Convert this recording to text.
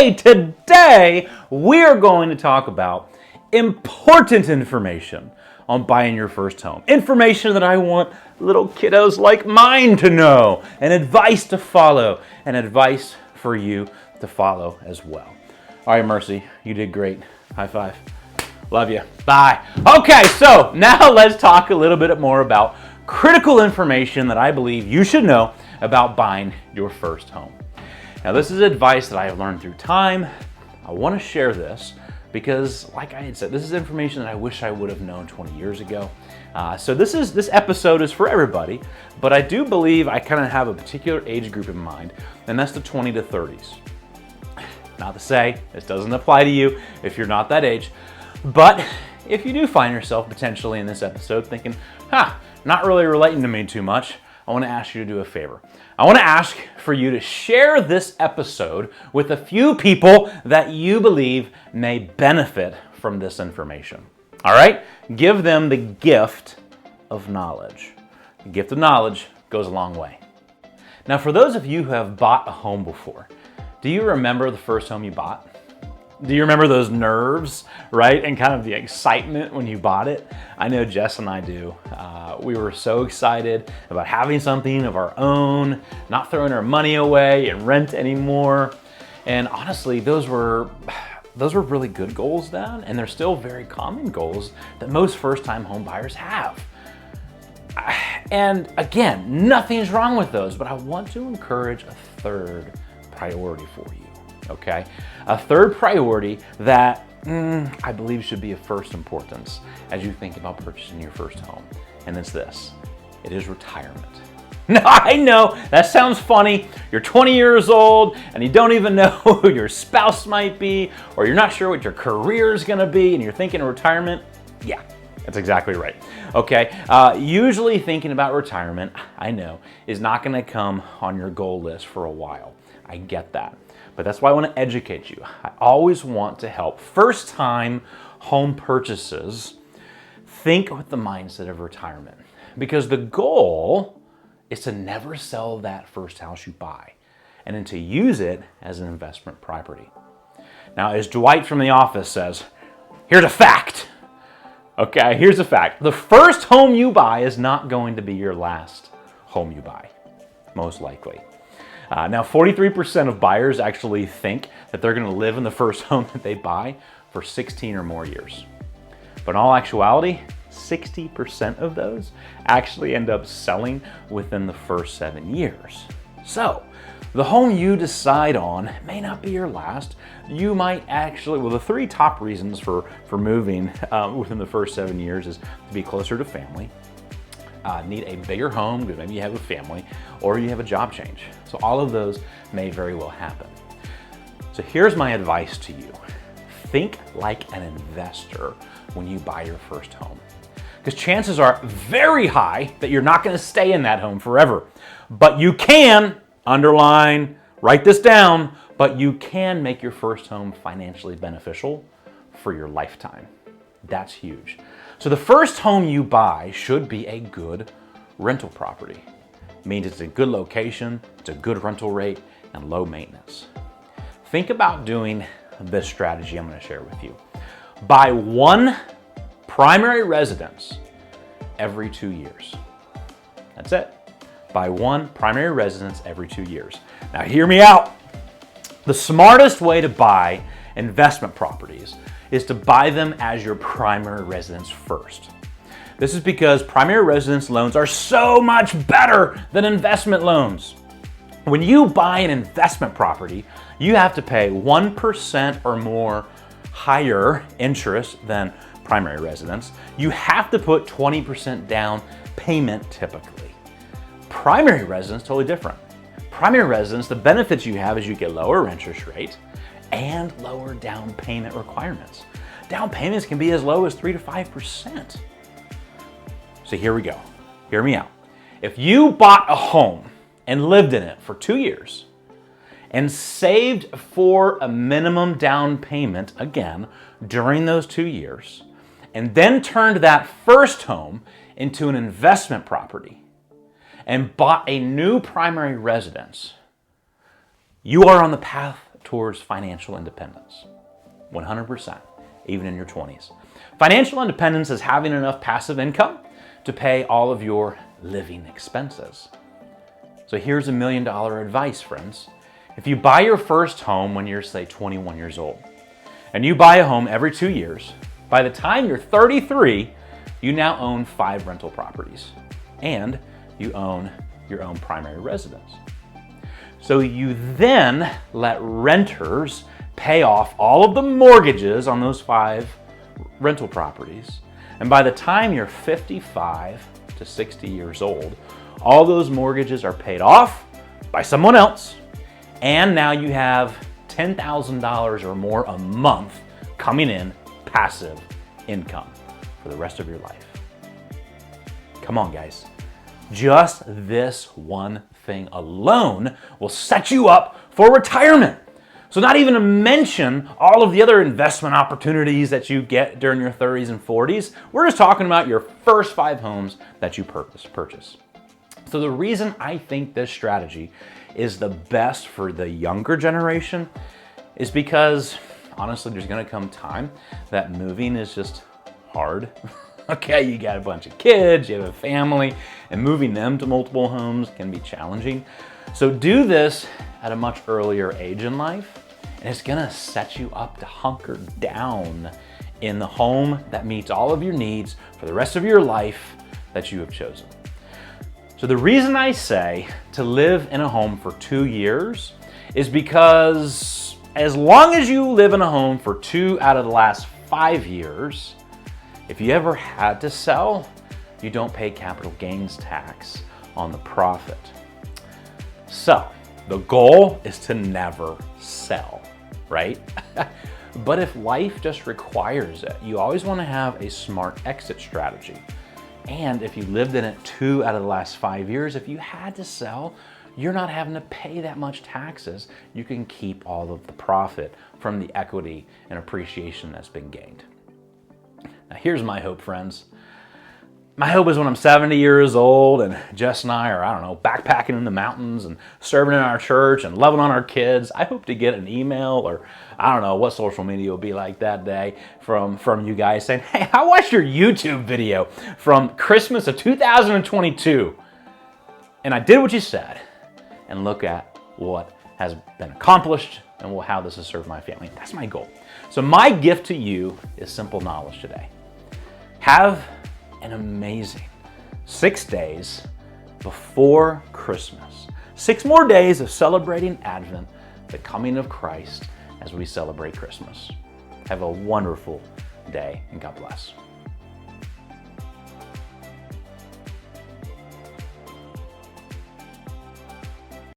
hey, today we're going to talk about important information on buying your first home. Information that I want little kiddos like mine to know, and advice to follow, and advice for you to follow as well. All right, Mercy, you did great. High five. Love you. Bye. Okay, so now let's talk a little bit more about critical information that I believe you should know about buying your first home. Now, this is advice that I have learned through time. I want to share this because, like I had said, this is information that I wish I would have known 20 years ago. So this episode is for everybody, but I do believe I kind of have a particular age group in mind, and that's the 20 to 30s. Not to say this doesn't apply to you if you're not that age, but if you do find yourself potentially in this episode thinking, not really relating to me too much, I want to ask you to do a favor. I want to ask for you to share this episode with a few people that you believe may benefit from this information. All right? Give them the gift of knowledge. The gift of knowledge goes a long way. Now, for those of you who have bought a home before, do you remember the first home you bought? Do you remember those nerves, right? And kind of the excitement when you bought it? I know Jess and I do. We were so excited about having something of our own, not throwing our money away and rent anymore. And honestly, those were really good goals then, and they're still very common goals that most first-time home buyers have. And again, nothing's wrong with those, but I want to encourage a third priority for you. Okay, a third priority that I believe should be of first importance as you think about purchasing your first home, and it's this: it is retirement. Now, I know that sounds funny. You're 20 years old and you don't even know who your spouse might be, or you're not sure what your career is going to be, and you're thinking retirement. Yeah, that's exactly right. Okay, usually thinking about retirement, I know, is not going to come on your goal list for a while. I get that. But that's why I want to educate you. I always want to help first-time home purchases think with the mindset of retirement, because the goal is to never sell that first house you buy, and then to use it as an investment property. Now, as Dwight from The Office says, here's a fact. Okay, here's a fact. The first home you buy is not going to be your last home you buy, most likely. Now, 43% of buyers actually think that they're going to live in the first home that they buy for 16 or more years. But in all actuality, 60% of those actually end up selling within the first 7 years. So, the home you decide on may not be your last. You might actually, well, the three top reasons for moving within the first 7 years is to be closer to family, need a bigger home because maybe you have a family, or you have a job change. So all of those may very well happen. So here's my advice to you. Think like an investor when you buy your first home, because chances are very high that you're not going to stay in that home forever. But you can, underline, write this down, but you can make your first home financially beneficial for your lifetime. That's huge. So the first home you buy should be a good rental property. It means it's a good location, it's a good rental rate, and low maintenance. Think about doing this strategy I'm going to share with you. Buy one primary residence every 2 years. That's it. Buy one primary residence every 2 years. Now hear me out. The smartest way to buy investment properties is to buy them as your primary residence first. This is because primary residence loans are so much better than investment loans. When you buy an investment property, you have to pay 1% or more higher interest than primary residence. You have to put 20% down payment typically. Primary residence, totally different. Primary residence, the benefits you have is you get lower interest rate and lower down payment requirements. Down payments can be as low as 3 to 5%. So here we go. Hear me out. If you bought a home and lived in it for 2 years and saved for a minimum down payment again during those 2 years, and then turned that first home into an investment property and bought a new primary residence, you are on the path towards financial independence. 100%, even in your 20s. Financial independence is having enough passive income to pay all of your living expenses. So here's $1 million advice, friends. If you buy your first home when you're, say, 21 years old, and you buy a home every 2 years, by the time you're 33, you now own 5 rental properties, and you own your own primary residence. So you then let renters pay off all of the mortgages on those 5 rental properties, and by the time you're 55 to 60 years old, all those mortgages are paid off by someone else, and now you have $10,000 or more a month coming in, passive income for the rest of your life. Come on, guys. Just this one thing alone will set you up for retirement. So not even to mention all of the other investment opportunities that you get during your 30s and 40s. We're just talking about your first 5 homes that you purchase. So the reason I think this strategy is the best for the younger generation is because, honestly, there's gonna come time that moving is just hard. Okay, you got a bunch of kids, you have a family, and moving them to multiple homes can be challenging. So do this at a much earlier age in life, and it's gonna set you up to hunker down in the home that meets all of your needs for the rest of your life that you have chosen. So the reason I say to live in a home for 2 years is because as long as you live in a home for 2 out of the last 5 years, if you ever had to sell, you don't pay capital gains tax on the profit. So the goal is to never sell, right? But if life just requires it, you always want to have a smart exit strategy. And if you lived in it 2 out of the last 5 years, if you had to sell, you're not having to pay that much taxes. You can keep all of the profit from the equity and appreciation that's been gained. Now here's my hope, friends. My hope is when I'm 70 years old and Jess and I are, I don't know, backpacking in the mountains and serving in our church and loving on our kids, I hope to get an email or I don't know what social media will be like that day from you guys saying, hey, I watched your YouTube video from Christmas of 2022 and I did what you said, and look at what has been accomplished and how this has served my family. That's my goal. So my gift to you is simple knowledge today. Have an amazing 6 days before Christmas. 6 more days of celebrating Advent, the coming of Christ as we celebrate Christmas. Have a wonderful day and God bless.